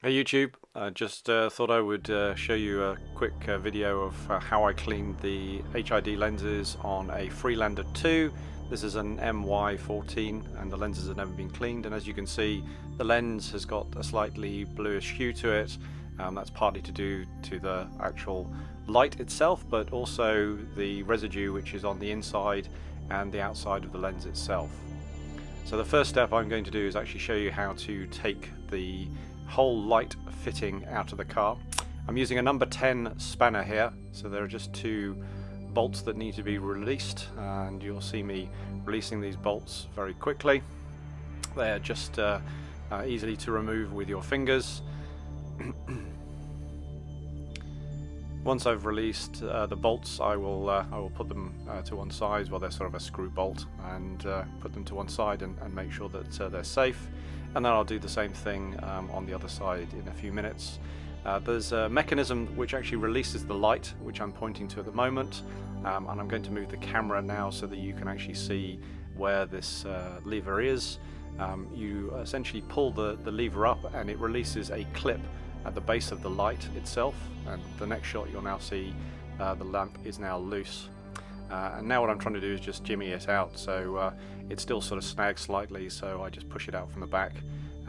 Hey YouTube, I just thought I would show you a quick video of how I cleaned the HID lenses on a Freelander 2. This is an MY14 and the lenses have never been cleaned, and as you can see the lens has got a slightly bluish hue to it. That's partly to do to the actual light itself, but also the residue which is on the inside and the outside of the lens itself. So the first step I'm going to do is actually show you how to take the whole light fitting out of the car. I'm using a number 10 spanner here, so there are just two bolts that need to be released, and you'll see me releasing these bolts very quickly. They're just easily to remove with your fingers. Once I've released the bolts, I will put them to one side. Well, they're sort of a screw bolt, and put them to one side and make sure that they're safe. And then I'll do the same thing on the other side in a few minutes. There's a mechanism which actually releases the light, which I'm pointing to at the moment, and I'm going to move the camera now so that you can actually see where this lever is. You essentially pull the lever up and it releases a clip at the base of the light itself, and the next shot you'll now see the lamp is now loose. And now what I'm trying to do is just jimmy it out, so it still sort of snags slightly, so I just push it out from the back,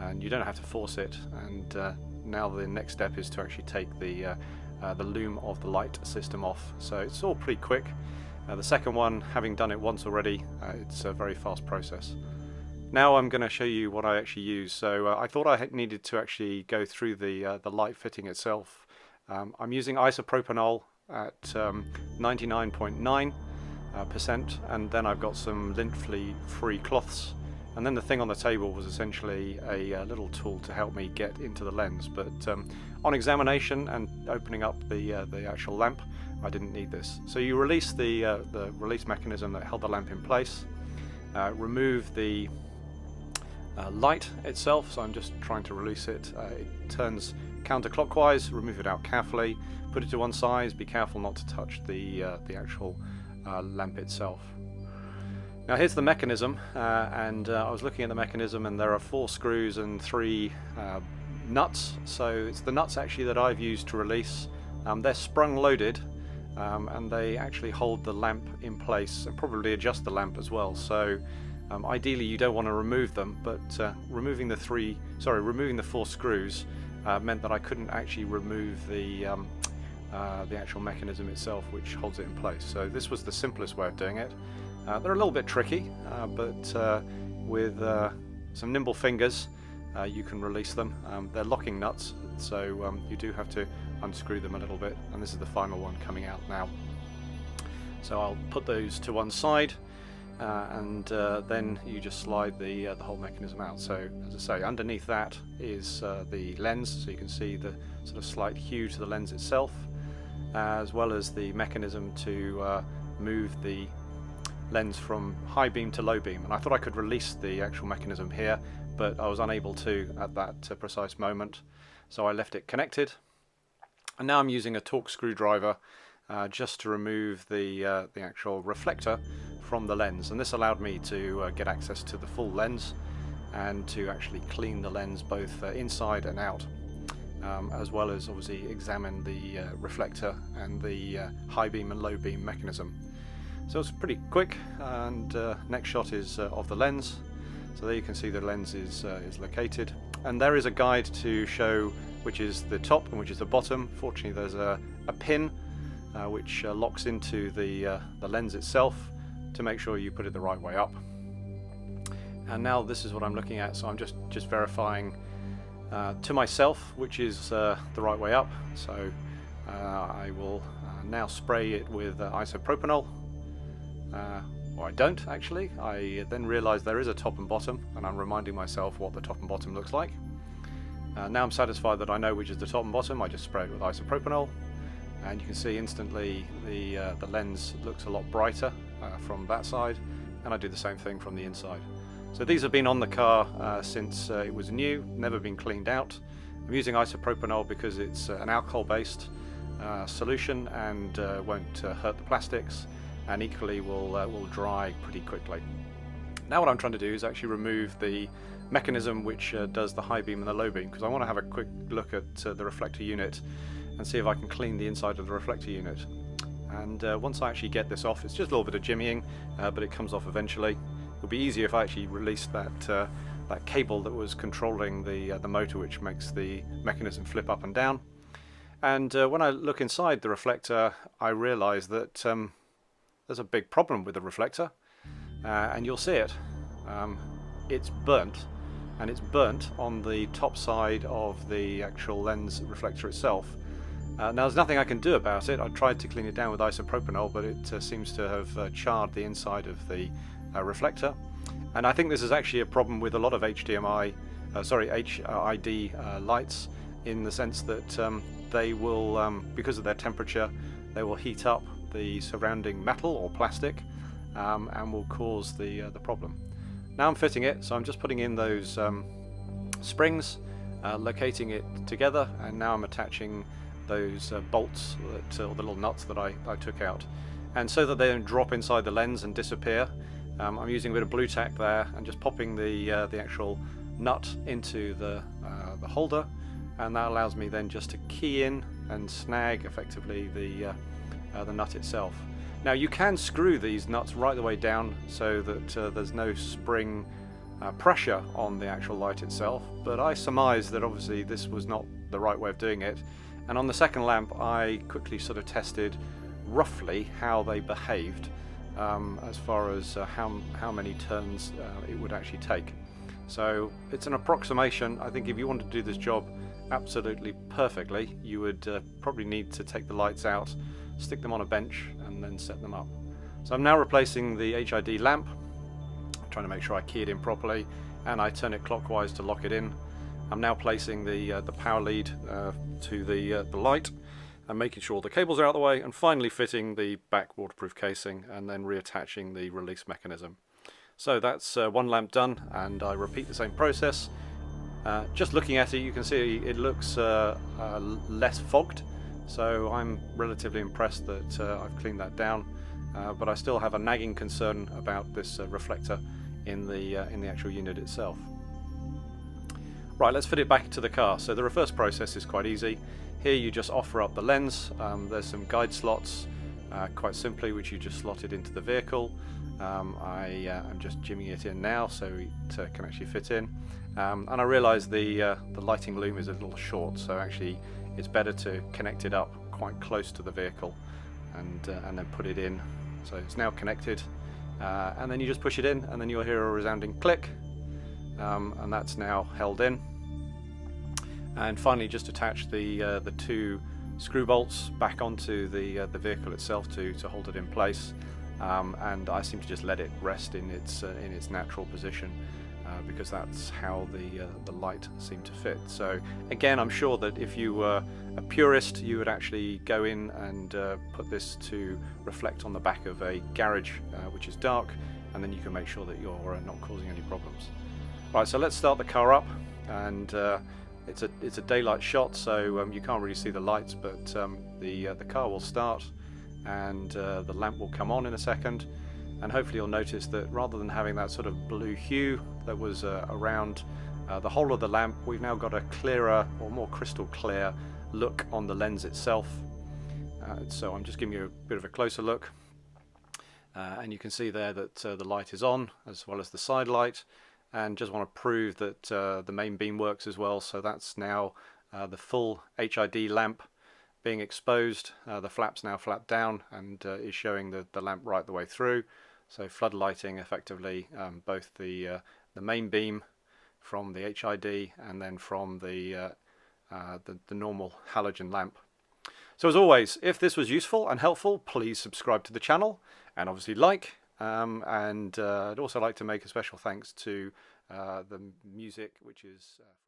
and you don't have to force it. And now the next step is to actually take the loom of the light system off, so it's all pretty quick. The second one, having done it once already, it's a very fast process. Now I'm going to show you what I actually use. So I thought I needed to actually go through the light fitting itself. I'm using isopropanol at 99.9%, and then I've got some lint-free cloths, and then the thing on the table was essentially a little tool to help me get into the lens. But on examination and opening up the actual lamp, I didn't need this. So you release the release mechanism that held the lamp in place, remove the light itself, so I'm just trying to release it. It turns counterclockwise. Remove it out carefully, put it to one side, be careful not to touch the actual lamp itself. Now here's the mechanism, and I was looking at the mechanism, and there are 4 screws and 3 nuts. So it's the nuts actually that I've used to release. They're sprung loaded, and they actually hold the lamp in place and probably adjust the lamp as well. So ideally you don't want to remove them, but removing the 4 screws meant that I couldn't actually remove the actual mechanism itself, which holds it in place. So this was the simplest way of doing it. They're a little bit tricky, but with some nimble fingers you can release them. They're locking nuts, so you do have to unscrew them a little bit, and this is the final one coming out now. So I'll put those to one side, and then you just slide the whole mechanism out. So as I say, underneath that is the lens, so you can see the sort of slight hue to the lens itself, as well as the mechanism to move the lens from high beam to low beam. And I thought I could release the actual mechanism here, but I was unable to at that precise moment, so I left it connected. And now I'm using a Torx screwdriver just to remove the actual reflector from the lens, and this allowed me to get access to the full lens and to actually clean the lens both inside and out, as well as obviously examine the reflector and the high beam and low beam mechanism. So it's pretty quick, and next shot is of the lens. So there you can see the lens is located, and there is a guide to show which is the top and which is the bottom. Fortunately there's a pin which locks into the lens itself to make sure you put it the right way up. And now this is what I'm looking at, so I'm just verifying to myself which is the right way up. So I will now spray it with isopropanol. Or I don't actually. I then realize there is a top and bottom, and I'm reminding myself what the top and bottom looks like. Now I'm satisfied that I know which is the top and bottom. I just spray it with isopropanol, and you can see instantly the lens looks a lot brighter from that side, and I do the same thing from the inside. So these have been on the car since it was new, never been cleaned out. I'm using isopropanol because it's an alcohol-based solution and won't hurt the plastics, and equally will dry pretty quickly. Now what I'm trying to do is actually remove the mechanism which does the high beam and the low beam, because I want to have a quick look at the reflector unit and see if I can clean the inside of the reflector unit. And once I actually get this off, it's just a little bit of jimmying, but it comes off eventually. It'll be easier if I actually release that cable that was controlling the motor, which makes the mechanism flip up and down. And when I look inside the reflector, I realise that there's a big problem with the reflector, and you'll see it. It's burnt, and it's burnt on the top side of the actual lens reflector itself. Now there's nothing I can do about it. I tried to clean it down with isopropanol, but it seems to have charred the inside of the reflector. And I think this is actually a problem with a lot of HID lights, in the sense that they will, because of their temperature, they will heat up the surrounding metal or plastic, and will cause the problem. Now I'm fitting it, so I'm just putting in those springs, locating it together, and now I'm attaching those bolts, or the little nuts that I took out. And so that they don't drop inside the lens and disappear, I'm using a bit of blue tack there and just popping the actual nut into the holder, and that allows me then just to key in and snag effectively the nut itself. Now you can screw these nuts right the way down so that there's no spring pressure on the actual light itself, but I surmise that obviously this was not the right way of doing it. And on the second lamp I quickly sort of tested roughly how they behaved, as far as how many turns it would actually take. So it's an approximation. I think if you want to do this job absolutely perfectly, you would probably need to take the lights out, stick them on a bench, and then set them up. So I'm now replacing the HID lamp. I'm trying to make sure I key it in properly, and I turn it clockwise to lock it in. I'm now placing the power lead to the light, and making sure the cables are out of the way, and finally fitting the back waterproof casing, and then reattaching the release mechanism. So that's one lamp done, and I repeat the same process. Just looking at it, you can see it looks less fogged, so I'm relatively impressed that I've cleaned that down, but I still have a nagging concern about this reflector in the actual unit itself. Right, let's fit it back to the car. So the reverse process is quite easy. Here you just offer up the lens. There's some guide slots, quite simply, which you just slotted into the vehicle. I'm just jimmying it in now so it can actually fit in. And I realise the lighting loom is a little short, so actually it's better to connect it up quite close to the vehicle and then put it in. So it's now connected, and then you just push it in, and then you'll hear a resounding click, and that's now held in. And finally, just attach the two screw bolts back onto the vehicle itself to hold it in place. And I seem to just let it rest in its natural position, because that's how the light seemed to fit. So again, I'm sure that if you were a purist, you would actually go in and put this to reflect on the back of a garage which is dark, and then you can make sure that you're not causing any problems. Right, so let's start the car up, and it's a daylight shot, so you can't really see the lights, but the car will start, and the lamp will come on in a second, and hopefully you'll notice that rather than having that sort of blue hue that was around the whole of the lamp, we've now got a clearer, or more crystal clear look on the lens itself. So I'm just giving you a bit of a closer look, and you can see there that the light is on, as well as the side light. And just want to prove that the main beam works as well. So that's now the full HID lamp being exposed. The flap's now flapped down and is showing the lamp right the way through. So floodlighting effectively both the main beam from the HID and then from the normal halogen lamp. So as always, if this was useful and helpful, please subscribe to the channel and obviously like. And I'd also like to make a special thanks to the music, which is from